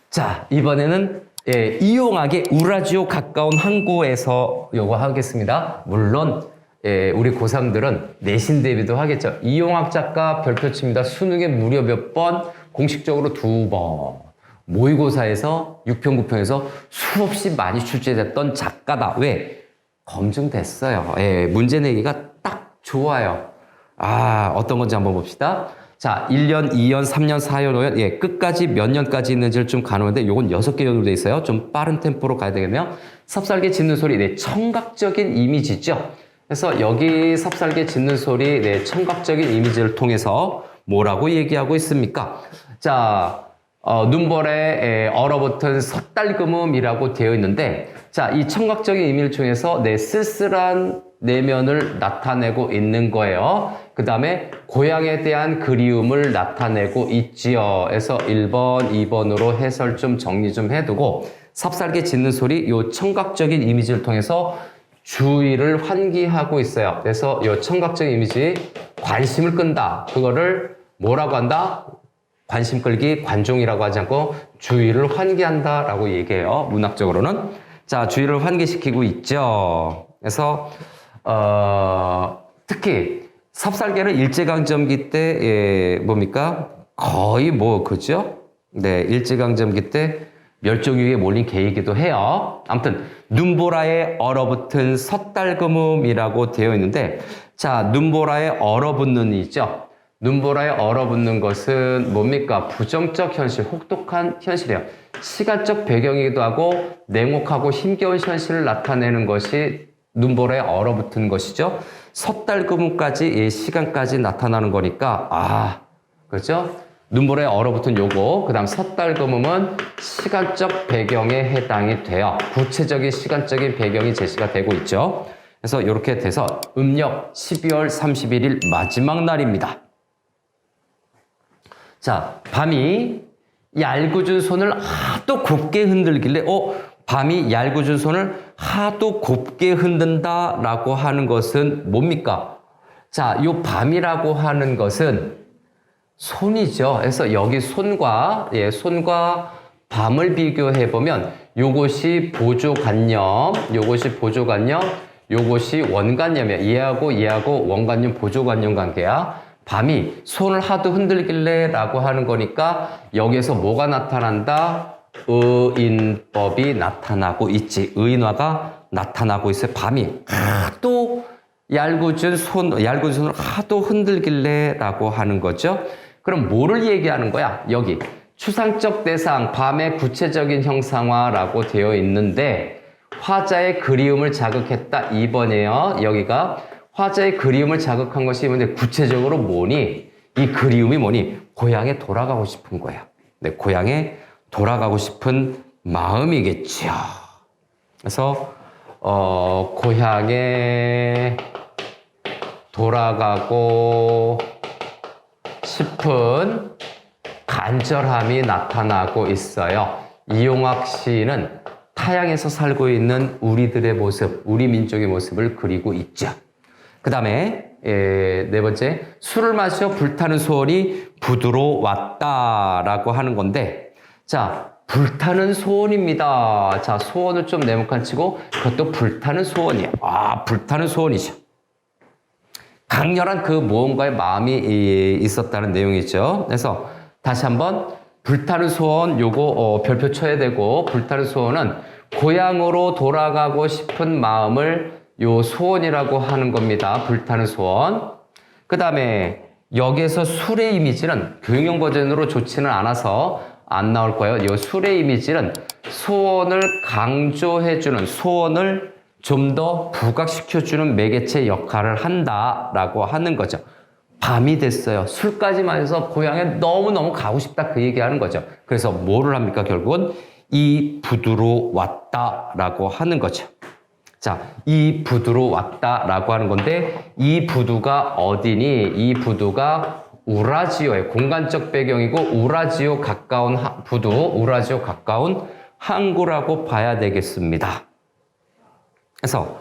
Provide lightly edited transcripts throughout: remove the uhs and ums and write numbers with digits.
자, 이번에는 이용학의 우라지오 가까운 항구에서 요거 하겠습니다. 물론 우리 고3들은 내신 대비도 하겠죠. 이용학 작가 별표칩니다. 수능에 무려 몇 번? 공식적으로 2번. 모의고사에서 6평, 9평에서 수없이 많이 출제됐던 작가다. 왜? 검증됐어요. 문제 내기가 딱 좋아요. 어떤 건지 한번 봅시다. 자, 1년, 2년, 3년, 4년, 5년, 끝까지 몇 년까지 있는지를 좀 가누는데, 요건 6개 정도 돼 있어요. 좀 빠른 템포로 가야 되겠네요. 삽살개 짖는 소리, 청각적인 이미지죠. 그래서 여기 삽살개 짖는 소리, 청각적인 이미지를 통해서 뭐라고 얘기하고 있습니까? 자, 눈벌에 얼어붙은 섣달그음이라고 되어 있는데, 자, 이 청각적인 이미지를 통해서 쓸쓸한 내면을 나타내고 있는 거예요. 그 다음에 고향에 대한 그리움을 나타내고 있지요. 그래서 1번, 2번으로 해설 좀 정리 좀 해두고, 삽살개 짖는 소리, 요 청각적인 이미지를 통해서 주의를 환기하고 있어요. 그래서 요 청각적인 이미지, 관심을 끈다. 그거를 뭐라고 한다? 관심 끌기, 관종이라고 하지 않고 주의를 환기한다 라고 얘기해요. 문학적으로는. 자, 주의를 환기시키고 있죠. 그래서 특히 삽살개는 일제강점기 때 뭡니까? 거의 그죠? 네, 일제강점기 때 멸종위기에 몰린 개이기도 해요. 아무튼 눈보라에 얼어붙은 섣달그음이라고 되어 있는데, 자, 눈보라에 얼어붙는 이죠. 눈보라에 얼어붙는 것은 뭡니까? 부정적 현실, 혹독한 현실이에요. 시간적 배경이기도 하고 냉혹하고 힘겨운 현실을 나타내는 것이 눈보라에 얼어붙은 것이죠. 섣달그음까지 시간까지 나타나는 거니까 그렇죠? 눈보라에 얼어붙은 요거, 그 다음 섣달그음은 시간적 배경에 해당이 돼요. 구체적인 시간적인 배경이 제시가 되고 있죠. 그래서 이렇게 돼서 음력 12월 31일 마지막 날입니다. 자, 밤이 얄궂은 손을 하도 곱게 흔들길래 밤이 얄궂은 손을 하도 곱게 흔든다라고 하는 것은 뭡니까? 자, 요 밤이라고 하는 것은 손이죠. 그래서 여기 손과 밤을 비교해 보면 요것이 보조관념, 요것이 원관념이야. 얘하고 원관념, 보조관념 관계야. 밤이 손을 하도 흔들길래 라고 하는 거니까 여기에서 뭐가 나타난다? 의인법이 나타나고 있지. 의인화가 나타나고 있어요. 밤이 하도 얄궂은 손을 하도 흔들길래 라고 하는 거죠. 그럼 뭐를 얘기하는 거야? 여기 추상적 대상, 밤의 구체적인 형상화라고 되어 있는데 화자의 그리움을 자극했다 2번이에요. 여기가 화자의 그리움을 자극한 것이 뭔데 구체적으로 뭐니? 이 그리움이 뭐니? 고향에 돌아가고 싶은 거야. 네, 고향에 돌아가고 싶은 마음이겠죠. 그래서 고향에 돌아가고 싶은 간절함이 나타나고 있어요. 이용학 시인은 타향에서 살고 있는 우리들의 모습, 우리 민족의 모습을 그리고 있죠. 그 다음에 네 번째, 술을 마셔 불타는 소원이 부두로 왔다라고 하는 건데, 자, 불타는 소원입니다. 자, 소원을 좀 네모칸 치고 그것도 불타는 소원이에요. 불타는 소원이죠. 강렬한 그 무언가의 마음이 있었다는 내용이죠. 그래서 다시 한번 불타는 소원 요거 별표 쳐야 되고, 불타는 소원은 고향으로 돌아가고 싶은 마음을 요 소원이라고 하는 겁니다. 불타는 소원. 그 다음에 여기에서 술의 이미지는 교육용 버전으로 좋지는 않아서 안 나올 거예요. 요 술의 이미지는 소원을 강조해주는, 소원을 좀 더 부각시켜주는 매개체 역할을 한다라고 하는 거죠. 밤이 됐어요. 술까지 마셔서 고향에 너무너무 가고 싶다 그 얘기하는 거죠. 그래서 뭐를 합니까? 결국은 이 부두로 왔다라고 하는 거죠. 자, 이 부두로 왔다라고 하는 건데 이 부두가 어디니? 이 부두가 우라지오의 공간적 배경이고 우라지오 가까운 부두, 우라지오 가까운 항구라고 봐야 되겠습니다. 그래서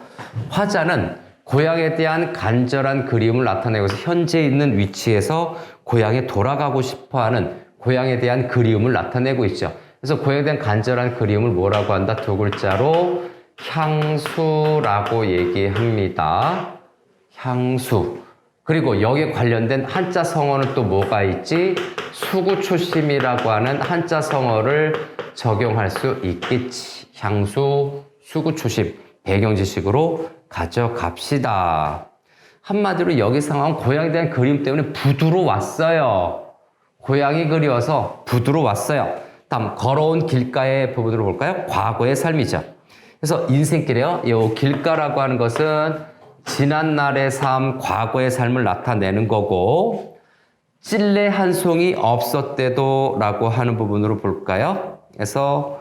화자는 고향에 대한 간절한 그리움을 나타내고 있어 현재 있는 위치에서 고향에 돌아가고 싶어하는 고향에 대한 그리움을 나타내고 있죠. 그래서 고양이에 대한 간절한 그리움을 뭐라고 한다? 두 글자로 향수라고 얘기합니다. 향수. 그리고 여기에 관련된 한자 성어는 또 뭐가 있지? 수구초심이라고 하는 한자 성어를 적용할 수 있겠지. 향수, 수구초심. 배경 지식으로 가져갑시다. 한마디로 여기 상황은 고양이에 대한 그림 때문에 부두러왔어요. 고양이 그리워서 부두러왔어요. 다음 걸어온 길가의 부분으로 볼까요? 과거의 삶이죠. 그래서 인생길에요. 이 길가라고 하는 것은 지난날의 삶, 과거의 삶을 나타내는 거고 찔레 한 송이 없었대도 라고 하는 부분으로 볼까요? 그래서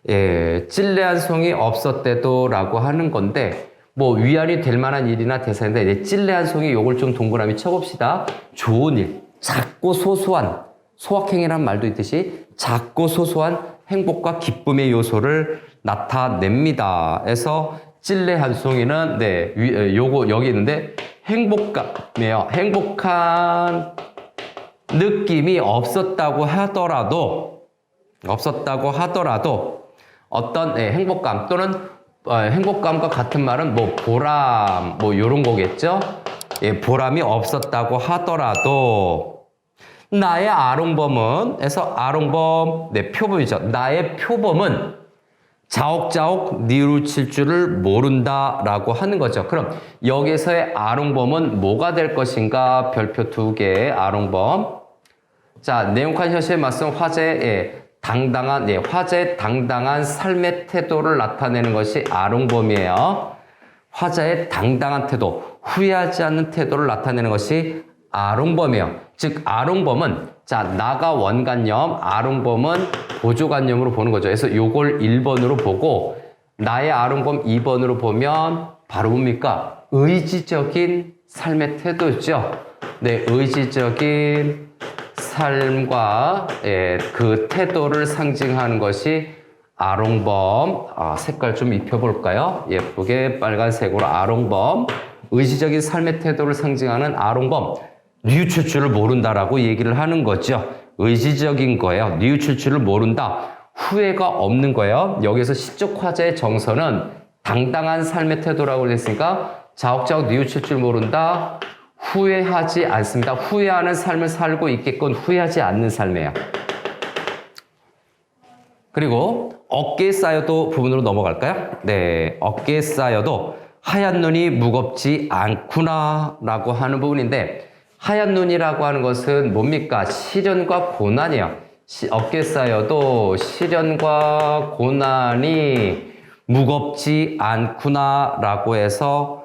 찔레 한 송이 없었대도 라고 하는 건데 뭐 위안이 될 만한 일이나 대사인데 찔레 한 송이 요걸 좀 동그라미 쳐봅시다. 좋은 일, 작고 소소한 소확행이란 말도 있듯이 작고 소소한 행복과 기쁨의 요소를 나타냅니다. 그래서 찔레 한 송이는 요거 여기 있는데 행복감이에요. 행복한 느낌이 없었다고 하더라도 어떤 행복감 또는 행복감과 같은 말은 뭐 보람 뭐 요런 거겠죠. 보람이 없었다고 하더라도 나의 아롱범은 에서 아롱범 표범이죠. 나의 표범은 자옥자옥 뉘우칠 줄을 모른다라고 하는 거죠. 그럼 여기서의 아롱범은 뭐가 될 것인가? 별표 2개 아롱범. 자, 내용한 현실에 맞선 화제의 당당한 삶의 태도를 나타내는 것이 아롱범이에요. 화자의 당당한 태도, 후회하지 않는 태도를 나타내는 것이 아롱범이에요. 즉 아롱범은 자 나가 원관념, 아롱범은 보조관념으로 보는 거죠. 그래서 요걸 1번으로 보고 나의 아롱범 2번으로 보면 바로 뭡니까? 의지적인 삶의 태도죠. 네, 의지적인 삶과 그 태도를 상징하는 것이 아롱범. 색깔 좀 입혀볼까요? 예쁘게 빨간색으로 아롱범. 의지적인 삶의 태도를 상징하는 아롱범. 뉘우칠 줄을 모른다라고 얘기를 하는 거죠. 의지적인 거예요. 뉘우칠 줄을 모른다. 후회가 없는 거예요. 여기서 시적 화자의 정서는 당당한 삶의 태도라고 했으니까 자옥자옥 뉘우칠 줄 모른다. 후회하지 않습니다. 후회하는 삶을 살고 있겠건 후회하지 않는 삶이에요. 그리고 어깨에 쌓여도 부분으로 넘어갈까요? 네, 어깨에 쌓여도 하얀 눈이 무겁지 않구나 라고 하는 부분인데 하얀 눈이라고 하는 것은 뭡니까? 시련과 고난이에요. 어깨에 쌓여도 시련과 고난이 무겁지 않구나 라고 해서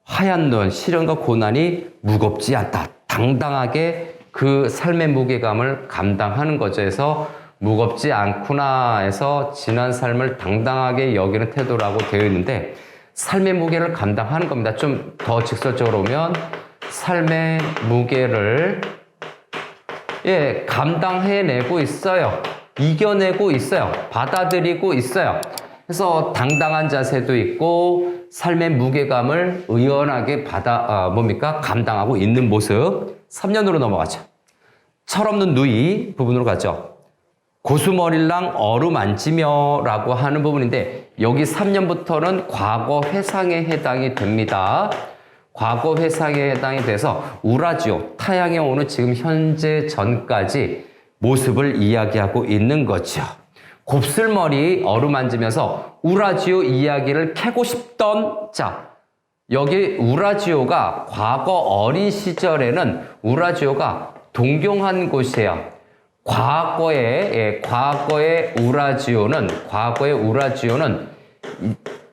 하얀 눈, 시련과 고난이 무겁지 않다. 당당하게 그 삶의 무게감을 감당하는 거죠. 그래서 무겁지 않구나 해서 지난 삶을 당당하게 여기는 태도라고 되어 있는데 삶의 무게를 감당하는 겁니다. 좀 더 직설적으로 보면 삶의 무게를 감당해내고 있어요. 이겨내고 있어요. 받아들이고 있어요. 그래서 당당한 자세도 있고 삶의 무게감을 의연하게 감당하고 있는 모습. 3년으로 넘어가죠. 철없는 누이 부분으로 가죠. 고수머리랑 어루만지며 라고 하는 부분인데 여기 3년부터는 과거 회상에 해당이 됩니다. 과거 회상에 해당이 돼서 우라지오, 타향에 오는 지금 현재 전까지 모습을 이야기하고 있는 거죠. 곱슬머리 어루만지면서 우라지오 이야기를 캐고 싶던 여기 우라지오가 과거 어린 시절에는 우라지오가 동경한 곳이에요. 과거의 우라지오는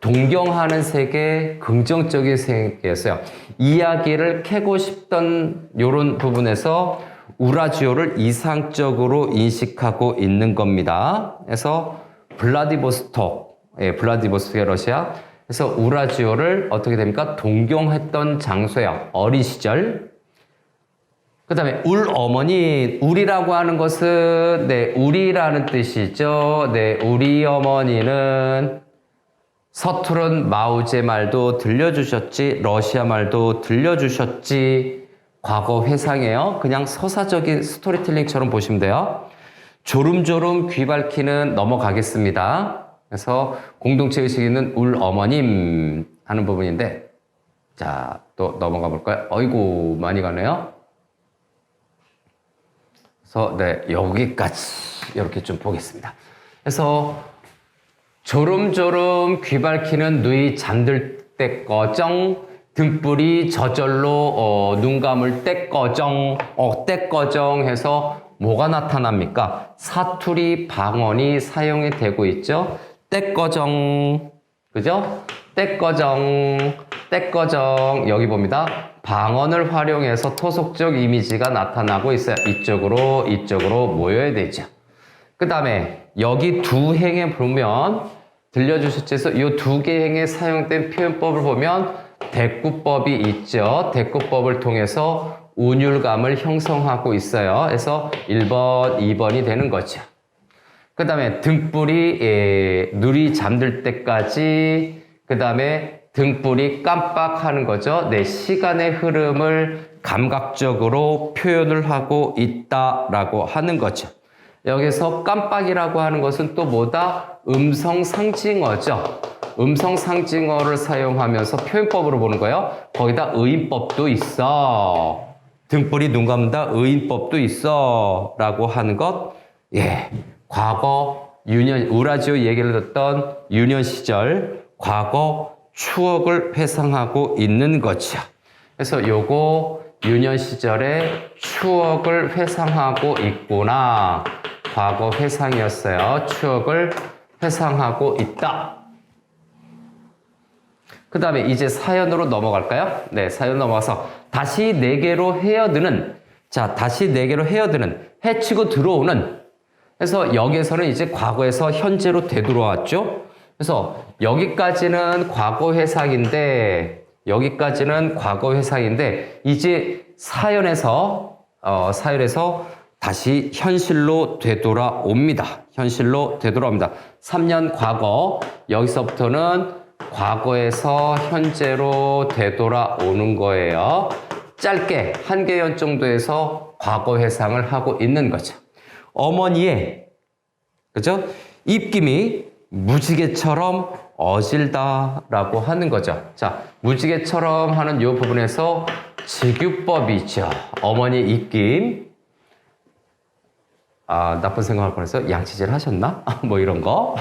동경하는 세계, 긍정적인 세계였어요. 이야기를 캐고 싶던 이런 부분에서 우라지오를 이상적으로 인식하고 있는 겁니다. 그래서 블라디보스톡의 러시아. 그래서 우라지오를 어떻게 됩니까? 동경했던 장소예요. 어린 시절. 그 다음에 울어머니, 울이라고 하는 것은 우리라는 뜻이죠. 우리 어머니는 서투른 마우제 말도 들려주셨지, 러시아 말도 들려주셨지. 과거 회상이에요. 그냥 서사적인 스토리텔링처럼 보시면 돼요. 졸음졸음 귀 밝히는 넘어가겠습니다. 그래서 공동체 의식이 있는 울 어머님 하는 부분인데, 자, 또 넘어가 볼까요? 어이구, 많이 가네요. 그래서 네, 여기까지 이렇게 좀 보겠습니다. 그래서 졸음졸음 귀 밝히는 누이 잠들 때 꺼정, 등불이 저절로 눈 감을 때 꺼정, 때 꺼정 해서 뭐가 나타납니까? 사투리 방언이 사용이 되고 있죠. 때 꺼정, 그죠? 때 꺼정, 때 꺼정. 여기 봅니다. 방언을 활용해서 토속적 이미지가 나타나고 있어요. 이쪽으로 모여야 되죠. 그 다음에 여기 두 행에 보면 들려주셨죠? 이 두 개 행에 사용된 표현법을 보면 대꾸법이 있죠. 대꾸법을 통해서 운율감을 형성하고 있어요. 그래서 1번, 2번이 되는 거죠. 그 다음에 등불이 눈이 잠들 때까지, 그 다음에 등불이 깜빡하는 거죠. 내 시간의 흐름을 감각적으로 표현을 하고 있다라고 하는 거죠. 여기서 깜빡이라고 하는 것은 또 뭐다? 음성 상징어죠. 음성 상징어를 사용하면서 표현법으로 보는 거예요. 거기다 의인법도 있어. 등불이 눈 감는다. 의인법도 있어. 라고 하는 것. 예. 과거 우라지오 얘기를 듣던 유년 시절 과거 추억을 회상하고 있는 거죠. 그래서 요거 유년 시절의 추억을 회상하고 있구나. 과거 회상이었어요. 추억을 회상하고 있다. 그 다음에 이제 사연으로 넘어갈까요? 네, 사연 넘어가서 다시 내게로 헤어드는, 자, 다시 내게로 헤어드는, 해치고 들어오는. 그래서 여기에서는 이제 과거에서 현재로 되돌아왔죠. 그래서 여기까지는 과거 회상인데, 이제 사연에서 다시 현실로 되돌아옵니다. 3년 과거, 여기서부터는 과거에서 현재로 되돌아오는 거예요. 짧게 1개연 정도에서 과거 회상을 하고 있는 거죠. 어머니의, 그죠? 입김이 무지개처럼 어질다라고 하는 거죠. 자, 무지개처럼 하는 이 부분에서 직유법이죠. 어머니 입김. 나쁜 생각할 뻔해서 양치질 하셨나? 뭐 이런 거.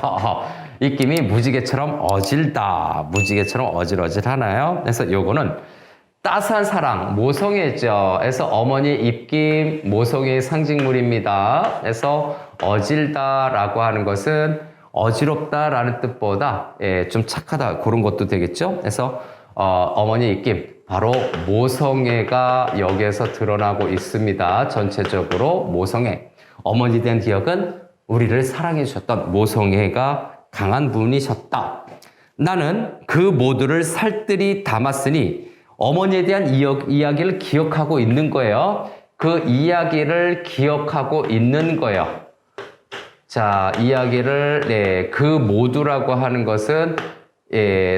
입김이 무지개처럼 어질다. 무지개처럼 어질어질하나요? 그래서 요거는 따스한 사랑, 모성애죠. 그래서 어머니 입김, 모성애의 상징물입니다. 그래서 어질다라고 하는 것은 어지럽다라는 뜻보다 좀 착하다 그런 것도 되겠죠. 그래서 어머니 입김, 바로 모성애가 여기에서 드러나고 있습니다. 전체적으로 모성애. 어머니에 대한 기억은 우리를 사랑해 주셨던 모성애가 강한 분이셨다. 나는 그 모두를 살뜰히 담았으니 어머니에 대한 이야기를 기억하고 있는 거예요. 그 이야기를 기억하고 있는 거예요. 자, 이야기를, 그 모두라고 하는 것은,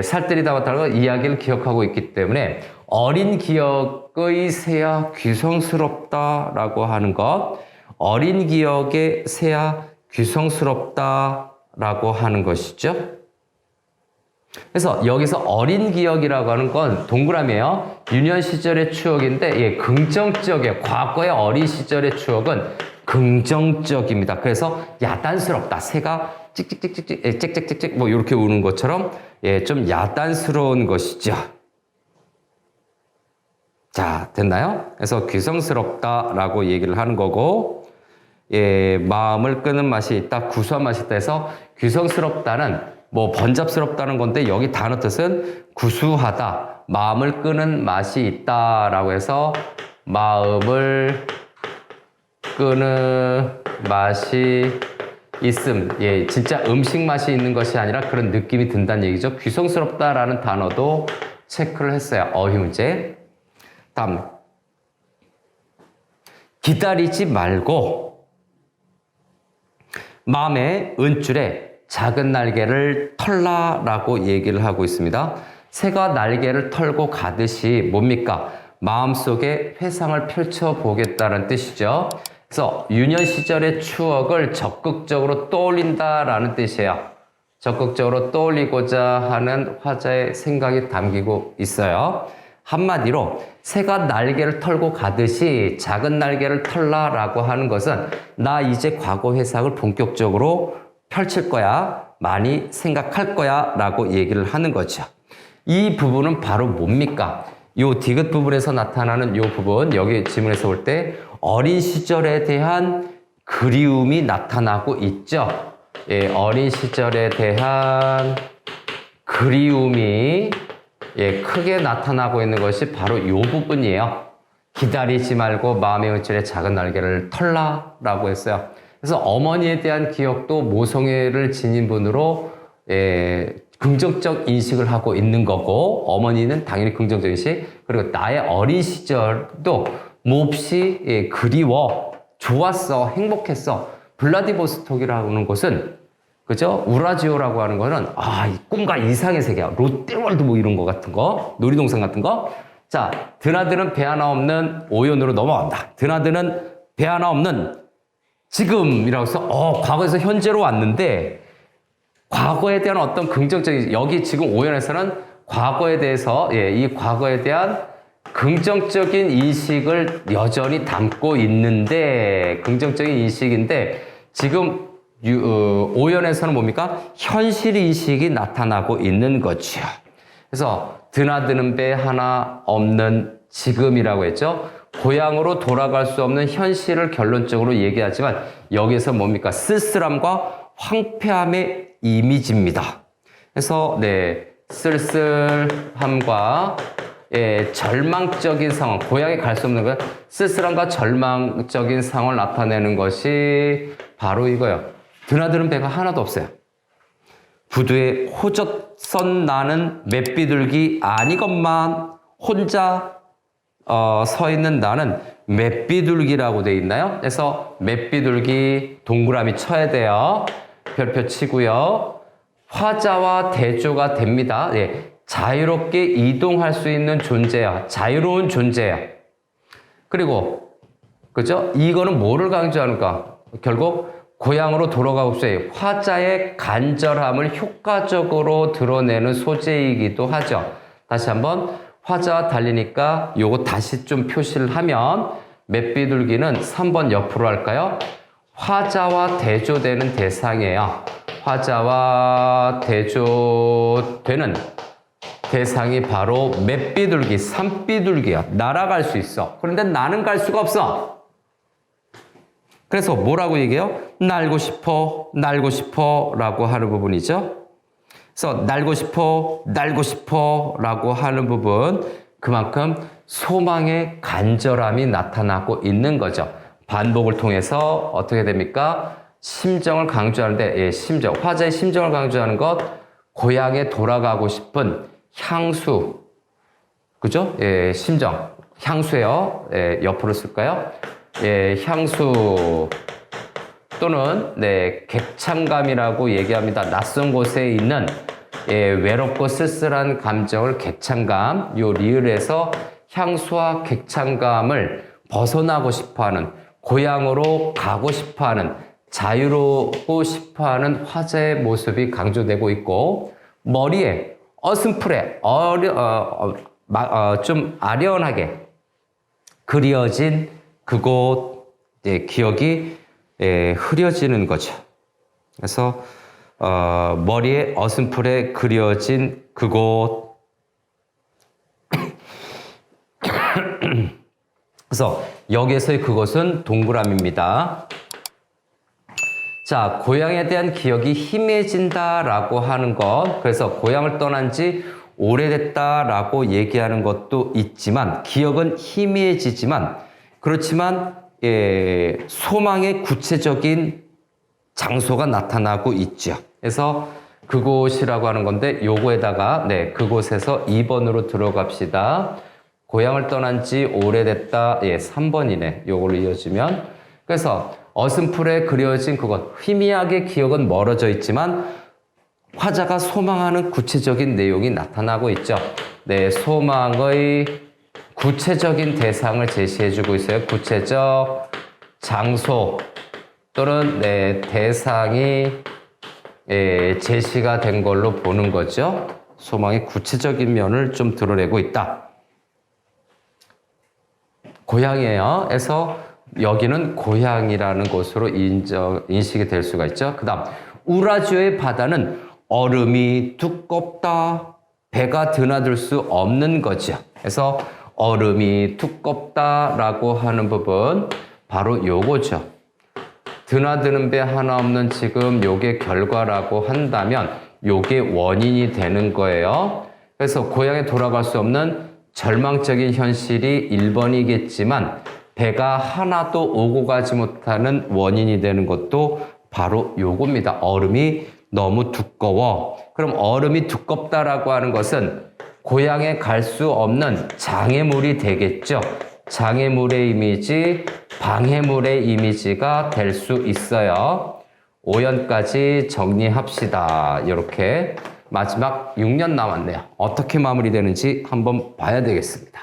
살뜰히 담았다는 건 이야기를 기억하고 있기 때문에 어린 기억의 새야 귀성스럽다라고 하는 것, 어린 기억의 새야 귀성스럽다라고 하는 것이죠. 그래서 여기서 어린 기억이라고 하는 건 동그라미예요. 유년 시절의 추억인데 긍정적이에요. 과거의 어린 시절의 추억은 긍정적입니다. 그래서 야단스럽다. 새가 찍찍찍찍찍 뭐 이렇게 우는 것처럼 좀 야단스러운 것이죠. 자, 됐나요? 그래서 귀성스럽다라고 얘기를 하는 거고, 마음을 끄는 맛이 있다, 구수한 맛이 있다 해서 귀성스럽다는 뭐 번잡스럽다는 건데 여기 단어 뜻은 구수하다, 마음을 끄는 맛이 있다라고 해서 마음을 끄는 맛이 있음. 진짜 음식 맛이 있는 것이 아니라 그런 느낌이 든다는 얘기죠. 귀성스럽다라는 단어도 체크를 했어요. 어휘 문제. 다음. 기다리지 말고 마음의 은줄에 작은 날개를 털라라고 얘기를 하고 있습니다. 새가 날개를 털고 가듯이 뭡니까? 마음속에 회상을 펼쳐보겠다는 뜻이죠. 그래서 유년 시절의 추억을 적극적으로 떠올린다라는 뜻이에요. 적극적으로 떠올리고자 하는 화자의 생각이 담기고 있어요. 한마디로 새가 날개를 털고 가듯이 작은 날개를 털라라고 하는 것은 나 이제 과거 회상을 본격적으로 펼칠 거야. 많이 생각할 거야 라고 얘기를 하는 거죠. 이 부분은 바로 뭡니까? 요 디귿 부분에서 나타나는 요 부분, 여기 지문에서 볼 때 어린 시절에 대한 그리움이 나타나고 있죠. 예, 어린 시절에 대한 그리움이 크게 나타나고 있는 것이 바로 이 부분이에요. 기다리지 말고 마음의 은철에 작은 날개를 털라라고 했어요. 그래서 어머니에 대한 기억도 모성애를 지닌 분으로 긍정적 인식을 하고 있는 거고, 어머니는 당연히 긍정적 인식, 그리고 나의 어린 시절도 몹시 그리워, 좋았어, 행복했어. 블라디보스톡이라고 하는 곳은, 그죠? 우라지오라고 하는 거는, 이 꿈과 이상의 세계야. 롯데월드 뭐 이런 거 같은 거, 놀이동산 같은 거. 자, 드나드는 배 하나 없는 오연으로 넘어간다. 드나드는 배 하나 없는 지금이라고 해서, 과거에서 현재로 왔는데, 과거에 대한 어떤 긍정적인, 여기 지금 오연에서는 과거에 대해서, 이 과거에 대한 긍정적인 인식을 여전히 담고 있는데, 긍정적인 인식인데, 지금 오연에서는 뭡니까? 현실 인식이 나타나고 있는 거죠. 그래서 드나드는 배 하나 없는 지금이라고 했죠. 고향으로 돌아갈 수 없는 현실을 결론적으로 얘기하지만 여기서 뭡니까? 쓸쓸함과 황폐함의 이미지입니다. 그래서 쓸쓸함과 절망적인 상황, 고향에 갈 수 없는 건 쓸쓸함과 절망적인 상황을 나타내는 것이 바로 이거예요. 드나드는 배가 하나도 없어요. 부두에 호젓선 나는 맷비둘기 아니건만 혼자 서 있는 나는 맷비둘기라고 돼 있나요? 그래서 맷비둘기 동그라미 쳐야 돼요. 별표 치고요. 화자와 대조가 됩니다. 자유롭게 이동할 수 있는 존재야. 자유로운 존재야. 그리고 그죠? 이거는 뭐를 강조하는가? 결국 고향으로 돌아가고 싶어요. 화자의 간절함을 효과적으로 드러내는 소재이기도 하죠. 다시 한번 화자와 달리니까 요거 다시 좀 표시를 하면 맷비둘기는 3번 옆으로 할까요? 화자와 대조되는 대상이에요. 화자와 대조되는 대상이 바로 맷비둘기, 산비둘기야. 날아갈 수 있어. 그런데 나는 갈 수가 없어. 그래서 뭐라고 얘기해요? 날고 싶어, 날고 싶어 라고 하는 부분이죠. 그래서 날고 싶어, 날고 싶어 라고 하는 부분, 그만큼 소망의 간절함이 나타나고 있는 거죠. 반복을 통해서 어떻게 됩니까? 심정을 강조하는데, 심정, 화자의 심정을 강조하는 것, 고향에 돌아가고 싶은 향수, 그죠? 심정, 향수예요. 옆으로 쓸까요? 향수 또는 객찬감이라고 얘기합니다. 낯선 곳에 있는 외롭고 쓸쓸한 감정을 객찬감, 요 리을에서 향수와 객찬감을 벗어나고 싶어하는, 고향으로 가고 싶어하는, 자유로우고 싶어하는 화자의 모습이 강조되고 있고, 머리에 어슴푸레 좀 아련하게 그려진 그곳 기억이 흐려지는 거죠. 그래서 머리에 어슴푸레 그려진 그곳. 그래서 여기에서의 그것은 동그라미입니다. 자, 고향에 대한 기억이 희미해진다라고 하는 것. 그래서 고향을 떠난 지 오래됐다라고 얘기하는 것도 있지만, 기억은 희미해지지만, 그렇지만 소망의 구체적인 장소가 나타나고 있죠. 그래서 그곳이라고 하는 건데, 요거에다가 그곳에서 2번으로 들어갑시다. 고향을 떠난 지 오래됐다. 3번이네. 요걸로 이어지면. 그래서 어슴풀에 그려진 그것, 희미하게 기억은 멀어져 있지만 화자가 소망하는 구체적인 내용이 나타나고 있죠. 소망의 구체적인 대상을 제시해주고 있어요. 구체적 장소 또는 대상이 제시가 된 걸로 보는 거죠. 소망의 구체적인 면을 좀 드러내고 있다. 고향이에요. 그래서 여기는 고향이라는 곳으로 인식이 될 수가 있죠. 그 다음 우라지오의 바다는 얼음이 두껍다. 배가 드나들 수 없는 거죠. 그래서 얼음이 두껍다라고 하는 부분 바로 요거죠. 드나드는 배 하나 없는 지금 요게 결과라고 한다면 요게 원인이 되는 거예요. 그래서 고향에 돌아갈 수 없는 절망적인 현실이 1번이겠지만 배가 하나도 오고 가지 못하는 원인이 되는 것도 바로 요겁니다. 얼음이 너무 두꺼워. 그럼 얼음이 두껍다라고 하는 것은 고향에 갈 수 없는 장애물이 되겠죠. 장애물의 이미지, 방해물의 이미지가 될 수 있어요. 5년까지 정리합시다. 이렇게 마지막 6년 남았네요. 어떻게 마무리되는지 한번 봐야 되겠습니다.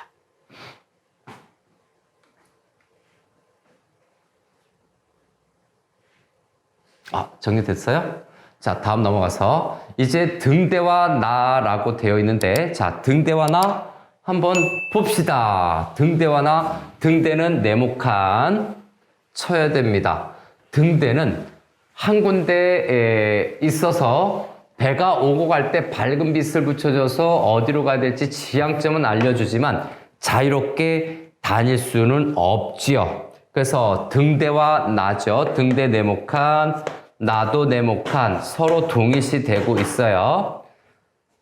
정리됐어요? 자, 다음 넘어가서 이제 등대와 나라고 되어 있는데, 자, 등대와 나 한번 봅시다. 등대와 나, 등대는 네모칸 쳐야 됩니다. 등대는 한 군데에 있어서 배가 오고 갈 때 밝은 빛을 붙여줘서 어디로 가야 될지 지향점은 알려주지만 자유롭게 다닐 수는 없지요. 그래서 등대와 나죠. 등대 네모칸, 나도 네모칸 서로 동일시 되고 있어요.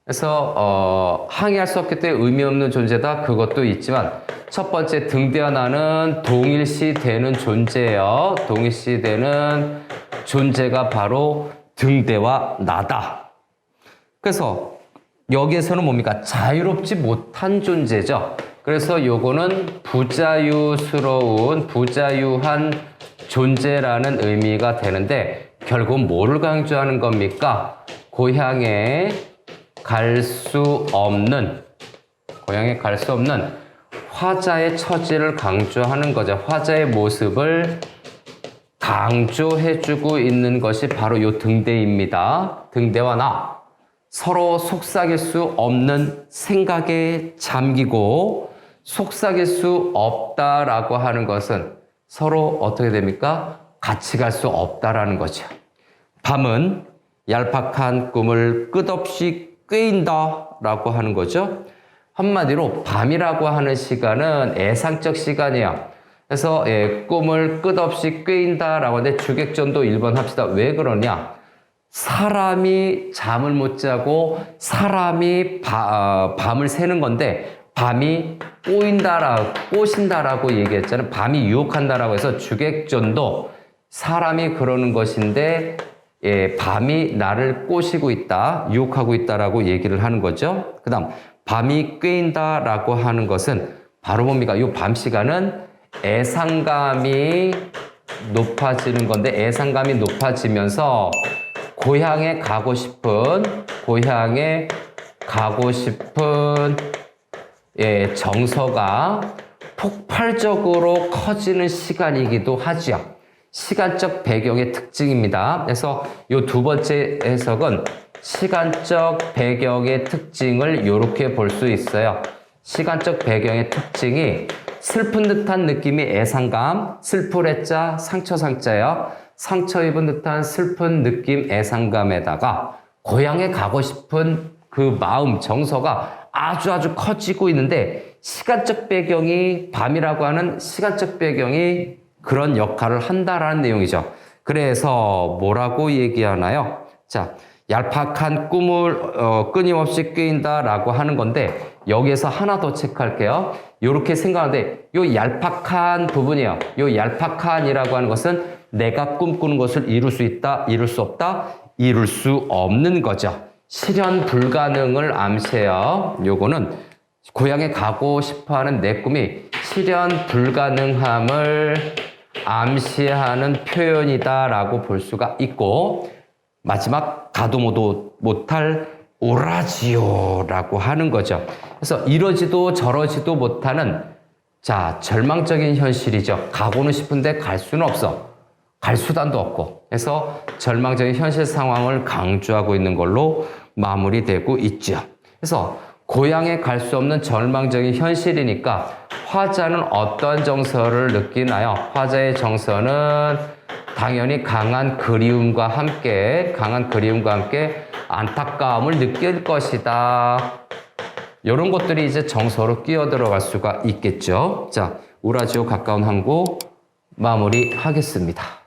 그래서 항의할 수 없기 때문에 의미 없는 존재다. 그것도 있지만 첫 번째 등대와 나는 동일시 되는 존재예요. 동일시 되는 존재가 바로 등대와 나다. 그래서 여기에서는 뭡니까? 자유롭지 못한 존재죠. 그래서 요거는 부자유스러운, 부자유한 존재라는 의미가 되는데 결국 뭐를 강조하는 겁니까? 고향에 갈 수 없는, 고향에 갈 수 없는 화자의 처지를 강조하는 거죠. 화자의 모습을 강조해주고 있는 것이 바로 요 등대입니다. 등대와 나. 서로 속삭일 수 없는 생각에 잠기고 속삭일 수 없다라고 하는 것은 서로 어떻게 됩니까? 같이 갈 수 없다라는 거죠. 밤은 얄팍한 꿈을 끝없이 꾀인다라고 하는 거죠. 한마디로 밤이라고 하는 시간은 애상적 시간이에요. 그래서 꿈을 끝없이 꾀인다라고 하는데 주객전도 1번 합시다. 왜 그러냐? 사람이 잠을 못 자고 사람이 밤을 새는 건데 밤이 꼬신다라고 얘기했잖아요. 밤이 유혹한다라고 해서 주객전도 사람이 그러는 것인데 밤이 나를 꼬시고 있다, 유혹하고 있다라고 얘기를 하는 거죠. 그 다음 밤이 꾀인다라고 하는 것은 바로 뭡니까? 이 밤 시간은 애상감이 높아지는 건데 애상감이 높아지면서 고향에 가고 싶은 정서가 폭발적으로 커지는 시간이기도 하죠. 시간적 배경의 특징입니다. 그래서 이 두 번째 해석은 시간적 배경의 특징을 이렇게 볼 수 있어요. 시간적 배경의 특징이 슬픈 듯한 느낌이 애상감, 슬프레자, 상처상자예요. 상처 입은 듯한 슬픈 느낌, 애상감에다가 고향에 가고 싶은 그 마음, 정서가 아주 커지고 있는데 시간적 배경이 밤이라고 하는 시간적 배경이 그런 역할을 한다라는 내용이죠. 그래서 뭐라고 얘기하나요? 자, 얄팍한 꿈을 끊임없이 꾀인다라고 하는 건데 여기에서 하나 더 체크할게요. 이렇게 생각하는데 요 얄팍한 부분이에요. 요 얄팍한이라고 하는 것은 내가 꿈꾸는 것을 이룰 수 있다, 이룰 수 없다, 이룰 수 없는 거죠. 실현 불가능을 암시해요. 요거는 고향에 가고 싶어하는 내 꿈이 실현 불가능함을 암시하는 표현이다라고 볼 수가 있고 마지막 가도 못할 오라지요라고 하는 거죠. 그래서 이러지도 저러지도 못하는 자, 절망적인 현실이죠. 가고는 싶은데 갈 수는 없어. 갈 수단도 없고. 그래서 절망적인 현실 상황을 강조하고 있는 걸로 마무리되고 있죠. 그래서 고향에 갈 수 없는 절망적인 현실이니까 화자는 어떤 정서를 느끼나요? 화자의 정서는 당연히 강한 그리움과 함께 안타까움을 느낄 것이다. 이런 것들이 이제 정서로 끼어들어갈 수가 있겠죠. 자, 우라지오 가까운 항구 마무리하겠습니다.